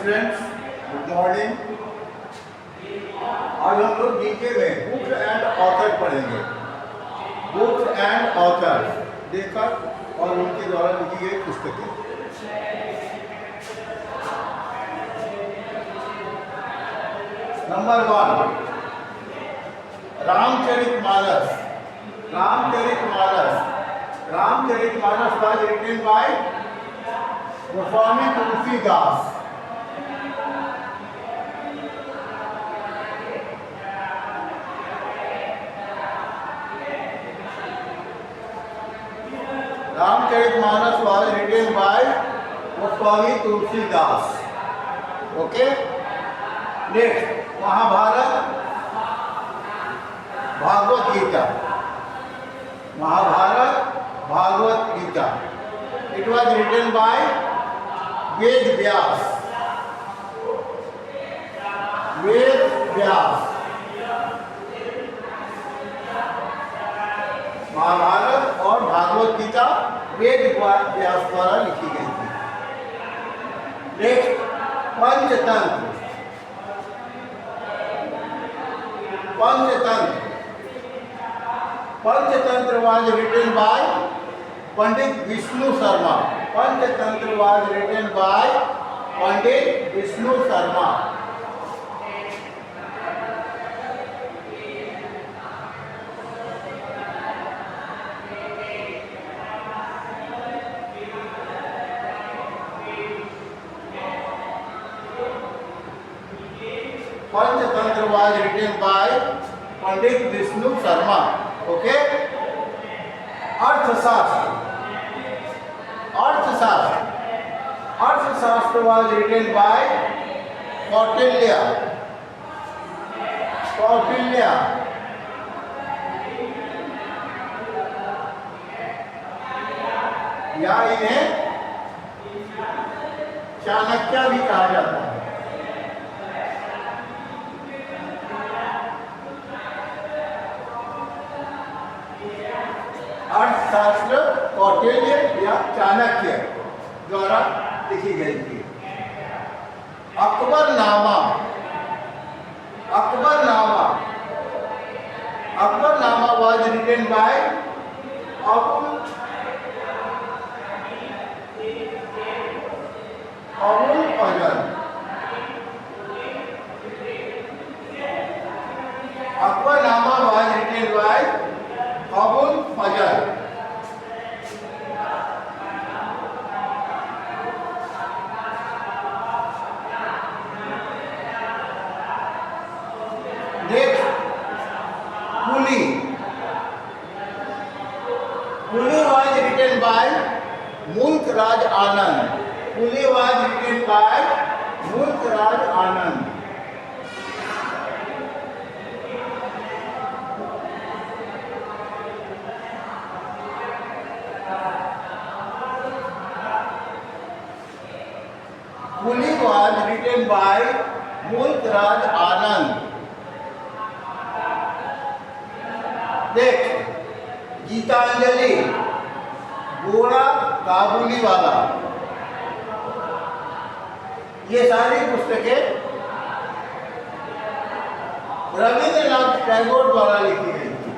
Students, good morning. आज हम लोग जीके में बुक्स एंड ऑथर पढ़ेंगे। बुक्स एंड ऑथर, लेखक और उनके द्वारा लिखी गई पुस्तकें। Number 1, Ramcharitmanas. Ramcharitmanas was written by Goswami Tulsidas. Ramcharitmanas was written by Goswami Tulsidas. Okay, next Mahabharat, Bhagavad Gita. Mahabharat, Bhagavad Gita, it was written by Ved Vyas. Mahabharat और भागवत गीता वेद व्यास द्वारा लिखी गई थी। Next Panchatantra. Panchatantra was written by Pandit Vishnu Sharma. Panchatantra was written by Pandit Vishnu Sharma. Panchatantra was written by Pandit Vishnu Sharma. Okay, अर्थशास्त्र was written by कौटिल्य। या इन्हें चाणक्य भी कहा जाता है। अर्थशास्त्र कौटिल्य या चाणक्य द्वारा लिखी गई थी। Akbarnama was written by Abul Fazal. Akbarnama was written by Abul Fazal. Quli was written by मुल्क राज आनंद। कुली was written by मुल्क राज आनंद। कुली was written by मुल्क राज आनंद। नेक्स्ट गीतांजलि, गोरा काबुली वाला। ये सारी पुस्तकें रविंद्रनाथ टैगोर द्वारा लिखी गई थी।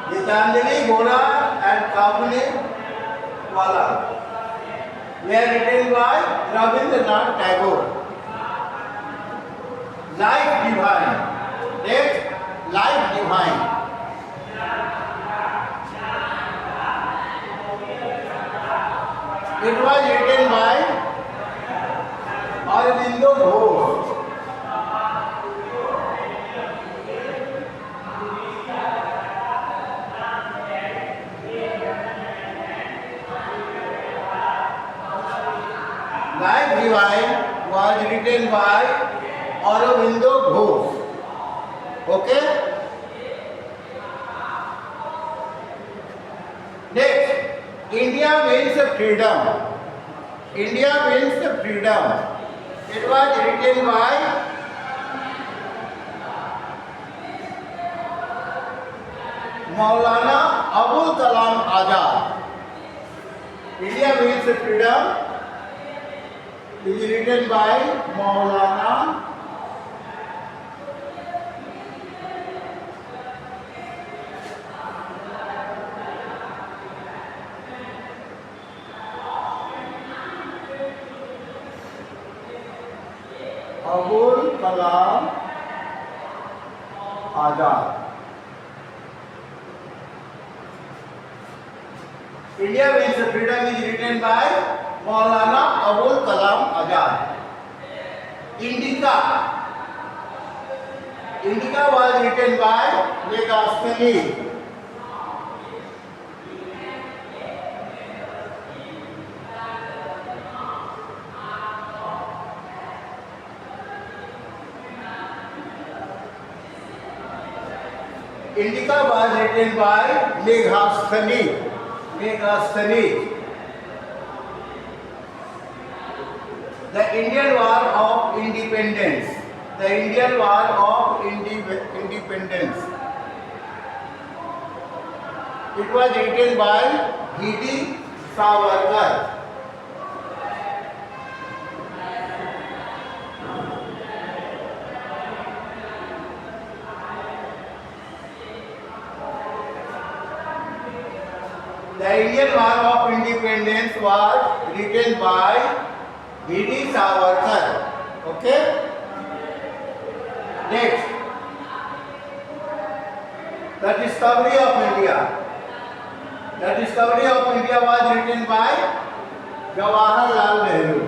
गीतांजलि, गोरा and काबुली वाला were written by Rabindranath Tagore। Life Divine, next Life Divine, it was written by Aurobindo Ghosh। Life Divine was written by Aurobindo Ghosh। Okay? Next, India Wins Freedom। India Wins Freedom, It was written by Maulana Abul Kalam Azad. India means freedom is written by Maulana Abul Kalam Azad. India means freedom is written by Maulana Abul Kalam Azad. Indica. Indica was written by Legastheni. Indica was written by Legastheni. Legastheni. The Indian War of Independence. The Indian War of Independence. It was written by G.D. Savarkar. The Indian War of Independence was written by G.D. Savarkar. Okay? Next. The discovery of India. The discovery of India was written by Jawaharlal Nehru.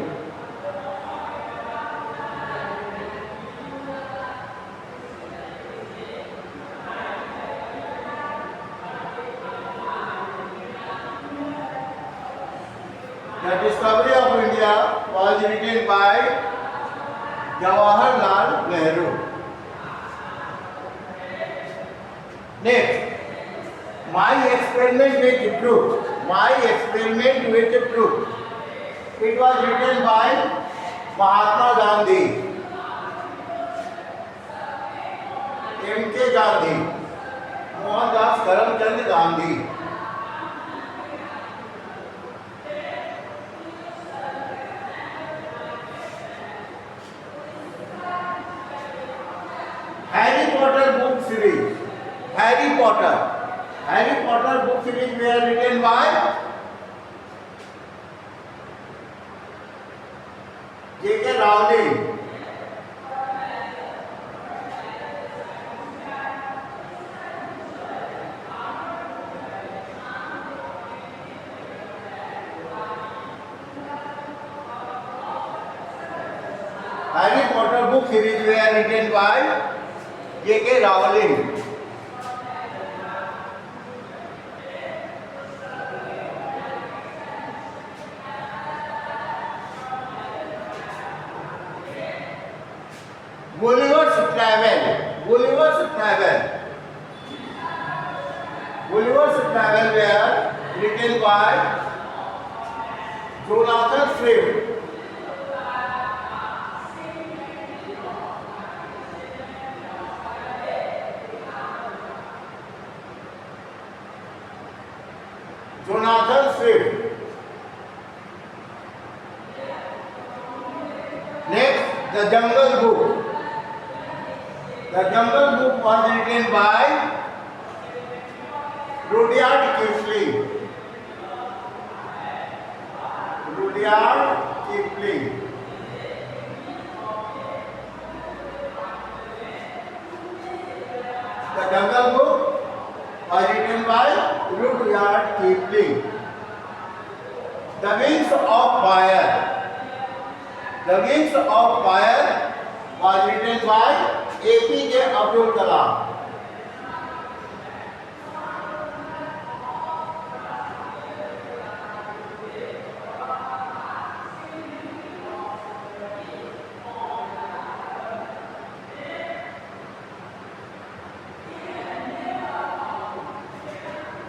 The discovery of India was written by Jawaharlal Nehru. Next, my experiment with truth. My experiment with truth. It was written by Mahatma Gandhi. M.K. Gandhi. Mohandas Karamchand Gandhi. Harry Potter book series. Harry Potter book series were written by J.K. Rowling. Harry Potter book series were written by J.K. Rowling. Gulliver's Travel. Gulliver's Travel. Gulliver's Travel were written by Jonathan Swift. Jonathan Swift. Next, The Jungle Book. The Jungle Book was written by Rudyard Kipling. Rudyard Kipling. The Jungle Book was written by Rudyard Kipling. The Wings of Fire. The Wings of Fire was written by APJ Abdul Kalam.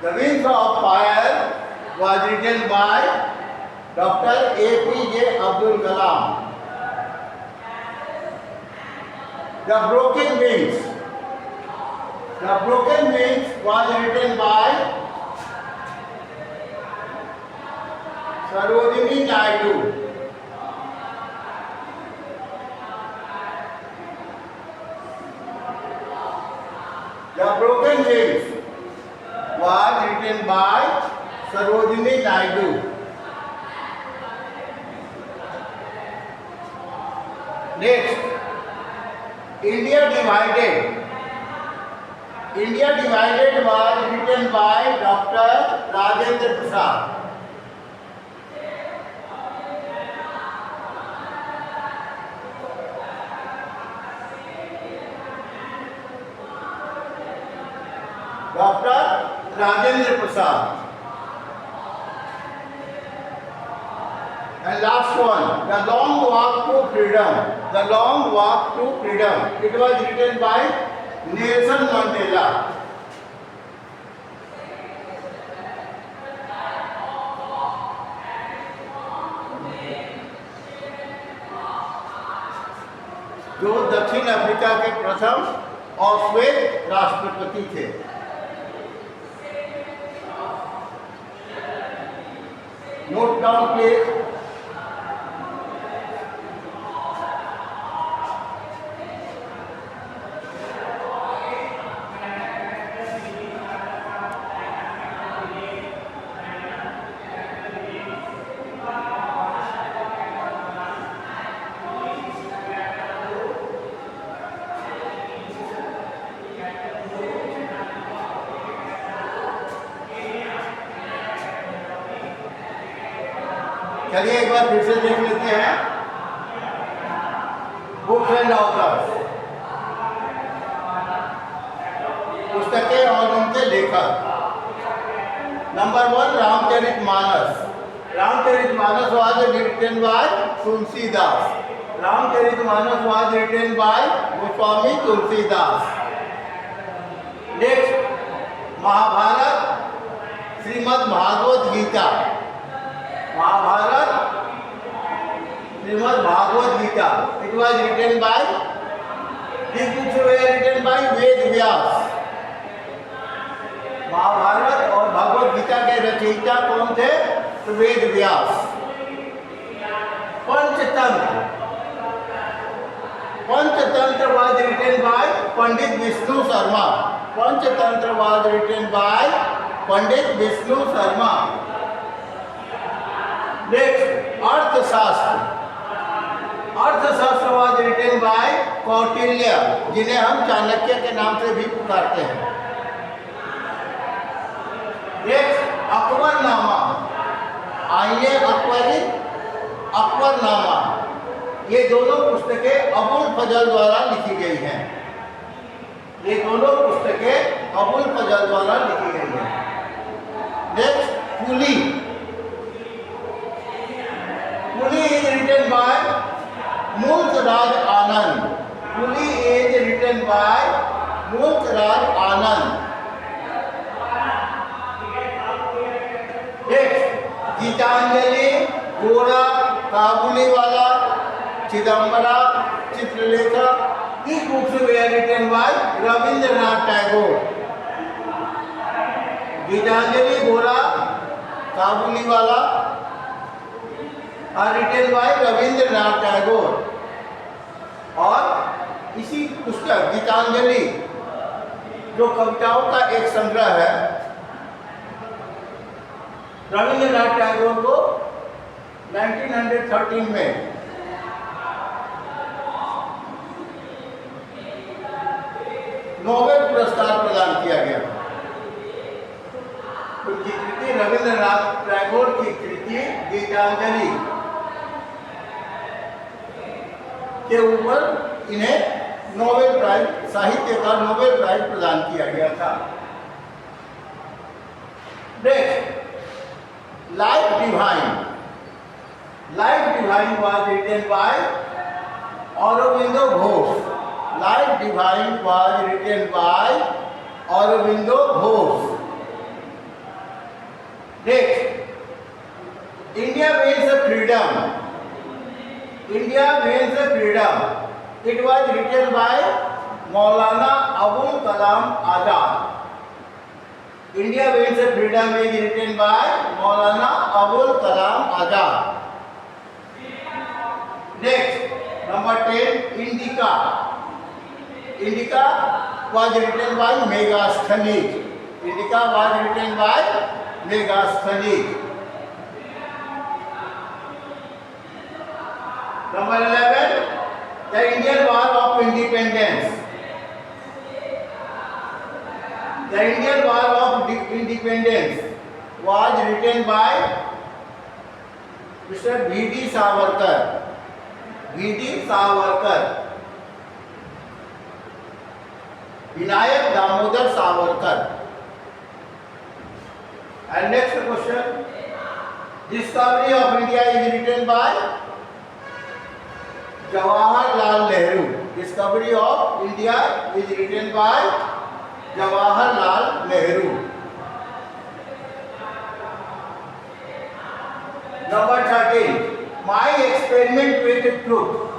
The Wings of Fire was written by Dr. APJ Abdul Kalam. The Broken Wings. The Broken Wings was written by Sarojini Naidu. The Broken Wings was written by Sarojini Naidu. Next, India Divided. India Divided was written by Dr. Rajendra Prasad. Dr. Rajendra Prasad. And last one, The Long Walk to Freedom. The Long Walk to Freedom. It was written by Nelson Mandela. जो दक्षिण Africa के प्रथम और श्वेत राष्ट्रपति थे। Note down please. चलिए एक बार फिर से देख लेते हैं बुक्स एंड ऑथर्स, पुस्तकें और उनके लेखक। Number 1, Ramcharitmanas. Ramcharitmanas was written by Tulsidas. Ramcharitmanas was written by Goswami Tulsidas. Next, Mahabharata, Shrimad Bhagavad Gita. Mahabharata, Shrimad Bhagavad Gita. It was written by, these books were written by Ved Vyas. Mahabharat और भागवत गीता के रचयिता कौन थे? तो Ved Vyas. Panchatantra, Panchatantra was written by Pandit Vishnu Sharma. Panchatantra was written by Pandit Vishnu Sharma. Next, Arthashastra. Arthashastra was written by Kautilya, जिन्हें हम चाणक्य के नाम से भी पुकारते हैं। नेक्स्ट, अकबरनामा। आईने अकबरी, अकबरनामा। ये दोनों पुस्तकें अबुल फजल द्वारा लिखी गई हैं। ये दोनों पुस्तकें अबुल फजल द्वारा लिखी गई हैं। Next, Coolie. Coolie is written by मुल्क राज आनंद। कुली is written by मुल्क राज आनंद। नेक्स्ट, गीतांजलि, गोरा, Kabuliwala, Chidambara, Chitralekha. These books were written by Rabindranath Tagore. Geetanjali, गोरा, Kabuliwala are written by Rabindranath Tagore. और इसी पुस्तक गीतांजलि, जो कविताओं का एक संग्रह है, रविंद्रनाथ टैगोर को 1913 में नोबेल पुरस्कार प्रदान किया गया। उनकी कृति, रविंद्रनाथ टैगोर की कृति गीतांजलि के ऊपर इन्हें नोबेल प्राइज, साहित्य का नोबेल प्राइज प्रदान किया गया था। Next, life divine. Life divine was written by Aurobindo Ghosh। Life Divine was written by Aurobindo Ghosh। Next, India Means Freedom। India Means Freedom It was written by Maulana Abul Kalam Azad. India wins freedom is written by Maulana Abul Kalam Azad. Next, number 10, Indica. Indica was written by Megasthenes. Indica was written by Megasthenes. Number 11, the Indian War of Independence. The Indian War of Independence was written by Mr. V.D. Savarkar. V.D. Savarkar. Vinayak Damodar Savarkar. And next question, discovery of India is written by Jawaharlal Nehru. Discovery of India is written by Jawaharlal Nehru. Number 13, My Experiment with Truth.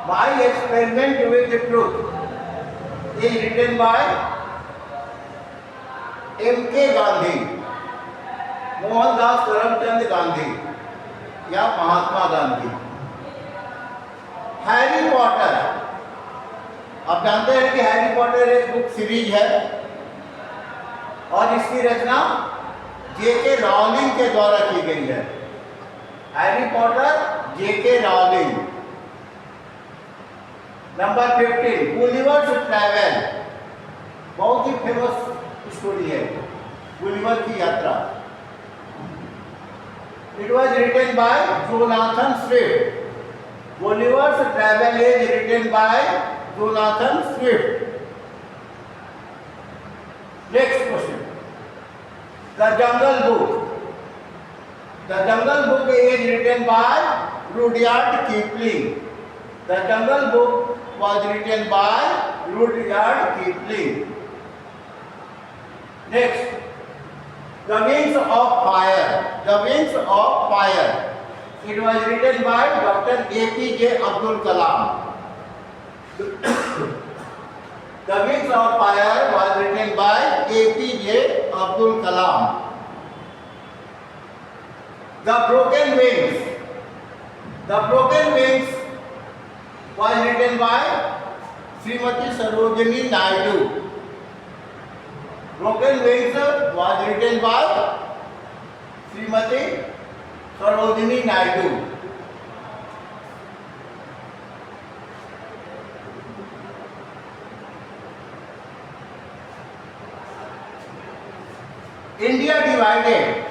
My Experiment with Truth is written by M.K. Gandhi, Mohandas Karamchand Gandhi या Mahatma Gandhi. Harry Potter, आप जानते हैं कि Harry Potter एक book series है और इसकी रचना J.K. Rolling के द्वारा की गई है. Harry Potter, J.K. Rowling. Number 15, Gulliver's travel. बहुत ही फेमस स्टोरी है गुलिवर की यात्रा. It was written by Jonathan Swift. Gulliver's travel is written by Jonathan Swift. Next question, the Jungle Book. The Jungle Book is written by Rudyard Kipling. The Jungle Book was written by Rudyard Kipling. Next, The Wings of Fire. The Wings of Fire. It was written by Dr. APJ Abdul Kalam. The Wings of Fire was written by APJ Abdul Kalam. The Broken Wings. The Broken Wings was written by Srimati Sarojini Naidu. Broken Wings was written by Srimati Sarojini Naidu. India Divided.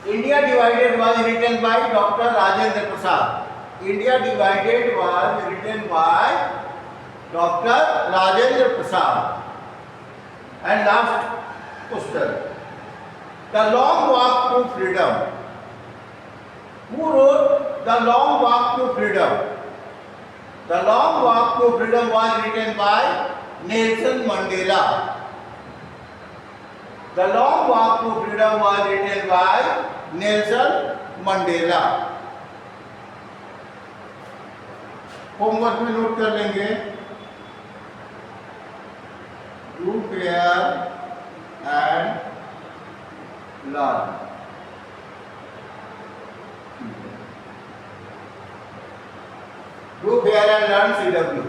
India Divided was written by Dr. Rajendra Prasad. India Divided was written by Dr. Rajendra Prasad. And last question, The Long Walk to Freedom. Who wrote The Long Walk to Freedom? The Long Walk to Freedom was written by Nelson Mandela. The Long Walk to Freedom was written by Nelson Mandela. Homework में note कर लेंगे. Do fair and learn. Do fair and learn CW.